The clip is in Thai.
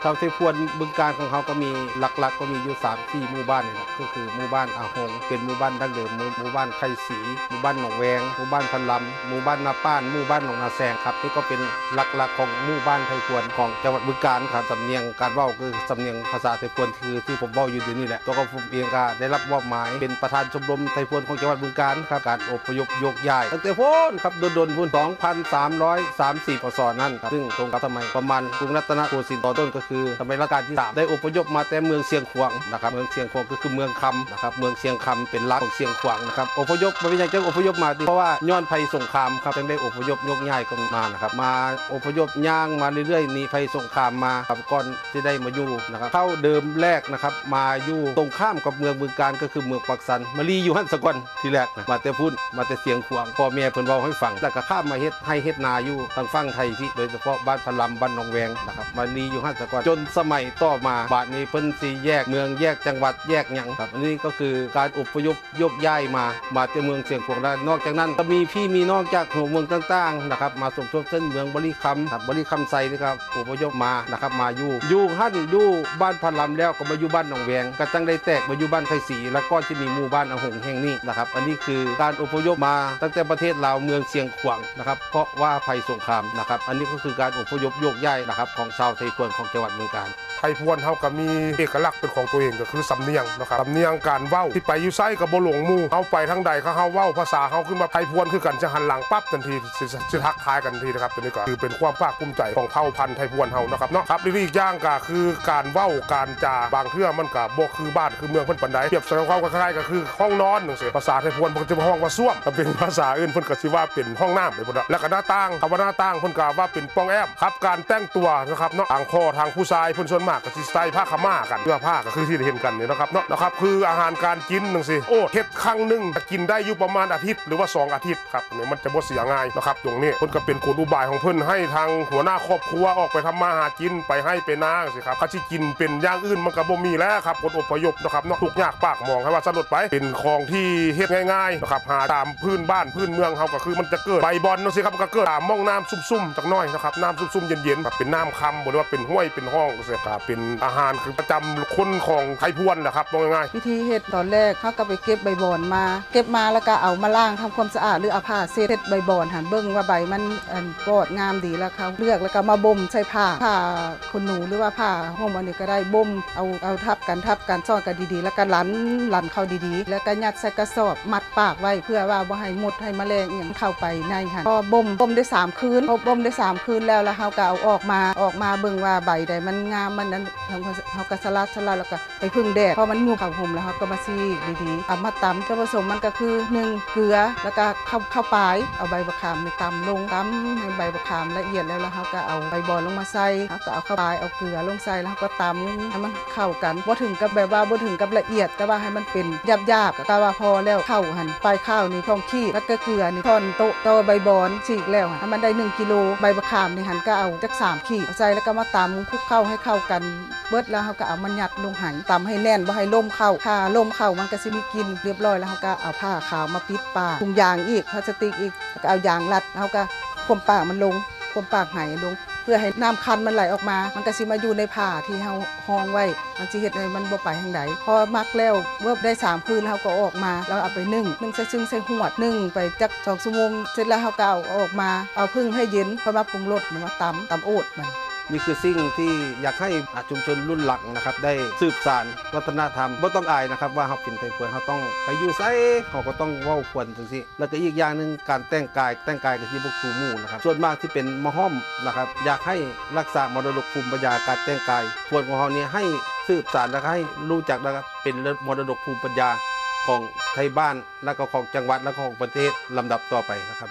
ชาวไทยพวนบึงการของเขาก็มีหลักๆก็มีอยู่3-4หมู่บ้านนี่แหละก็คือหมู่บ้านอาหงเป็นหมู่บ้านดั้งเดิมหมู่บ้านไข่สีหมู่บ้านหนองแวงหมู่บ้านพันลำหมู่บ้านนาป้านหมู่บ้านหนองนาแซงครับนี่ก็เป็นหลักๆของหมู่บ้านไทยพวนของจังหวัดบึงกาฬครับสำเนียงการเว้าคือสำเนียงภาษาไทยพวนคือที่ผมเว้าอยู่ที่นี่แหละตัวผมเองก็ได้รับมอบหมายเป็นประธานชมรมไทยพวนของจังหวัดบึงกาฬครับการอพยพยกย้ายตั้งแต่พ้นครับโดนพุ่น2,330 พศนั่นครับซึ่งตรงกับสมัยประมาณกรุงรัตนโกสินทร์ตอนต้นก็คือสมัยรัชกาลที่3ได้อพยพมาแต่เมืองเชียงขวางนะครับเมืองเชียงขวางก็คือเมืองคำนะครับเมืองเชียงคำเป็นรัฐของเชียงขวางนะครับอพยพมันเป็นอย่างจังอพยพมาเพราะว่าย้อนภัยสงครามครับจึงได้อพยพยกย้ายกันมานะครับมาอพยพย่างมาเรื่อยๆหนีภัยสงครามมาครับก่อนที่ได้มาอยู่นะครับเข้าเดิมแรกนะครับมาอยู่ตรงข้ามกับเมืองบึงกาฬก็คือเมืองปักสันมาลีอยู่หันสกอนทีแรกนะมาแต่พุ่นมาแต่เสียงขวางพ่อแม่เพิ่นเว้าให้ฟังแล้วก็ข้ามมาเฮ็ดนาอยู่ทางฝั่งไทยที่โดยเฉพาะบ้านพะลำบ้านหนองแวงนะครับมาลีอยู่หันสกอนจนสมัยต่อมาบาดนี้เพิ่นสิแยกเมืองแยกจังหวัดแยกหยังครับอันนี้ก็คือการอพยพยกย้ายมาแต่เมืองเสียงขวางได้นอกจากนั้นก็มีพี่มีน้องจากหัวเมืองต่างๆนะครับมาสมทบเส้นเมืองบริคำครับบริคำไซนะครับอพยพมานะครับมาอยู่หันอยู่บ้านพะลำแล้วก็มาอยู่บ้านหนองแวงก็จังได้แตกมาอยู่บ้านไข่สีแล้วก็จะมีหมู่บ้านอาหงแห่งนี้นะครับอันนี้คือการอพยพมาตั้งแต่ประเทศลาวเมืองเชียงขวางนะครับเพราะว่าภัยสงครามนะครับอันนี้ก็คือการอพยพโยกย้ายนะครับของชาวไทยพวนของจังหวัดบึงกาฬไทยพวนเฮาก็มีเอกลักษณ์เป็นของตัวเองก็คือสำเนียงนะครับสำเนียงการเว้าที่ไปอยู่ไสก็บ่หลงหมู่เฮาไปทางใดเขาเฮาเว้าภาษาเฮาขึ้นมาไทยพวนคือกันจะหันหลังปั๊บทันทีสิทักทายกันทันทีนะครับตัวนี้ก็คือเป็นความภาคภูมิใจของเผ่าพันธุ์ไทยพวนเฮานะครับเนาะครับอีกอย่างก็คือการเว้าการจาบางเทื่อมันก็บ่คือบ้านคือเมืองเพิ่นปานใดเปรียบเสมือนความคล้ายๆก็คือห้องนอนจังซี่ภาษาไทยพวนเพิ่นจะห้องว่าซ่วมถ้าเป็นภาษาอื่นเพิ่นก็สิว่าเป็นห้องน้ำไปพุ่นแล้วก็หน้าต่างคำว่าหน้าต่างเพิ่นก็ว่าเป็นป้องแอมครับการแต่งตัวนะครับเนาะทางพ่อทางผู้ชายเพิ่นส่วนมากก็สิใส่ผ้าขม่ากันเสื้อผ้าก็คือที่เห็นกันนี่นะครับเนาะนะครับคืออาหารการกินจังซี่โอ้เฮ็ดครั้งนึงจะกินได้อยู่ประมาณอาทิตย์หรือว่า2 อาทิตย์ครับนี่มันจะบ่เสียง่ายนะครับตรงนี้เพิ่นก็เป็นกลอุบายของเพิ่นให้ทางหัวหน้าครอบครัวออกไปทำมาหากินไปให้ไปนาจังซี่ครับเขาสิกินเป็นอย่างอื่นมันก็บ่มีแล้วครับคนอพยพนะครับเนาะทุกยากปากมองให้ว่าสลดไปเป็นของที่เฮ็ดง่ายๆนะครับหาตามพื้นบ้านพื้นเมืองเฮาก็คือมันจะเกิดใบบอลจังซี่ครับก็เกิดตามม่องน้ำซุ่มๆจักหน่อยนะครับน้ำซุ่มๆเย็นๆแบบเป็นน้ำค่ำบ่ได้ว่าเป็นห้วยเป็นห้องจังซี่ครับเป็นอาหารคือประจำคนของไทยพวนนะครับว่าง่ายวิธีเฮ็ดตอนแรกเขาก็ไปเก็บใบบอนมาเก็บมาแล้วก็เอามาล้างทำความสะอาดหรือเอาผ้าเช็ดใบบอนหันเบิ่งว่าใบมันปอดงามดีแล้วเขาเลือกแล้วก็มาบ่มใส่ผ้าขนหนูหรือว่าผ้าห่มอันนี้ก็ได้บ่มเอาทับกันซ่อนกันดีๆแล้วก็ลันเข้าดีๆแล้วก็ยัดใส่กระสอบมัดปากไว้เพื่อว่าบ่ให้มดให้แมลงอีหยังเข้าไปในหันพอบ่มได้3 คืนพอบ่มได้3 คืนแล้วเฮาก็เอาออกมาเบิ่งว่าใบใดมันงามมันนั้นเฮาก็สลัดแล้วก็ไปพึ่งแดดพอมันยุบเข้าห่มแล้วเฮาก็มาซีกดีๆเอามาตำส่วนผสมมันก็คือ1เกลือแล้วก็ข้าวปลายเอาใบมะขามในตำลงตำให้ใบมะขามละเอียดแล้วเฮาก็เอาใบบอนลงมาใส่เฮาก็เอาข้าวปลายเอาเกลือลงใส่แล้วเฮาก็ตำให้มันเข้ากันบ่ถึงกับแบบว่าบ่ถึงกับละเอียดแต่ว่าให้มันเป็นหยาบๆก็ว่าพอแล้วข้าวหั่นปลายข้าวนี่พร้อมขี้แล้วก็เกลือนี่ท่อนโต๊ะต่อใบบอนฉีกแล้วให้มันได้1 กิโลใบมะขามนี่หั่นก็เอาจัก3 ขีดใส่แล้วก็มาตำคลุกเข้าให้เข้ากันเบิดแล้วเฮาก็เอามันยัดลงหันตำให้แน่นบ่ให้ล่มเข้าถ้าล่มเข้ามันก็สิมีกลิ่นเรียบร้อยแล้วเฮาก็เอาผ้าขาวมาปิดปากถุงยางอีกพลาสติกอีกแล้วก็เอายางรัดเฮาก็คมปากมันลงคมปากไหลงเพื่อให้น้ำคันมันไหลออกมามันก็สิมาอยู่ในผ้าที่เฮาห้องไว้มันสิเฮ็ดให้มันบ่ไปทางใดพอมักแล้วเวิบได้3 คืนแล้วเฮาก็ออกมาแล้วเอาไปนึ่งใส่ซึ่งใส่หวดนึ่งไปจัก2 ชั่วโมงเสร็จแล้วเฮาก็เอาออกมาเอาพึ่งให้เย็นพอมาปรุงรสมันมาตำโอดมันนี่คือสิ่งที่อยากให้ชุมชนรุ่นหลังนะครับได้สืบสานวัฒนธรรมไม่ต้องอายนะครับว่าเขาเป็นไทยพวนเขาต้องไปอยู่ไสเขาก็ต้องเว้าพวนจังซี่แล้วก็อีกอย่างนึงการแต่งกายกับที่พวกครูหมู่นะครับส่วนมากที่เป็นมะฮ่อมนะครับอยากให้รักษามรดกภูมิปัญญาการแต่งกายพวนของเขานี้ให้สืบสานและให้รู้จักนะครับเป็นมรดกภูมิปัญญาของไทยบ้านและก็ของจังหวัดและของประเทศลำดับต่อไปนะครับ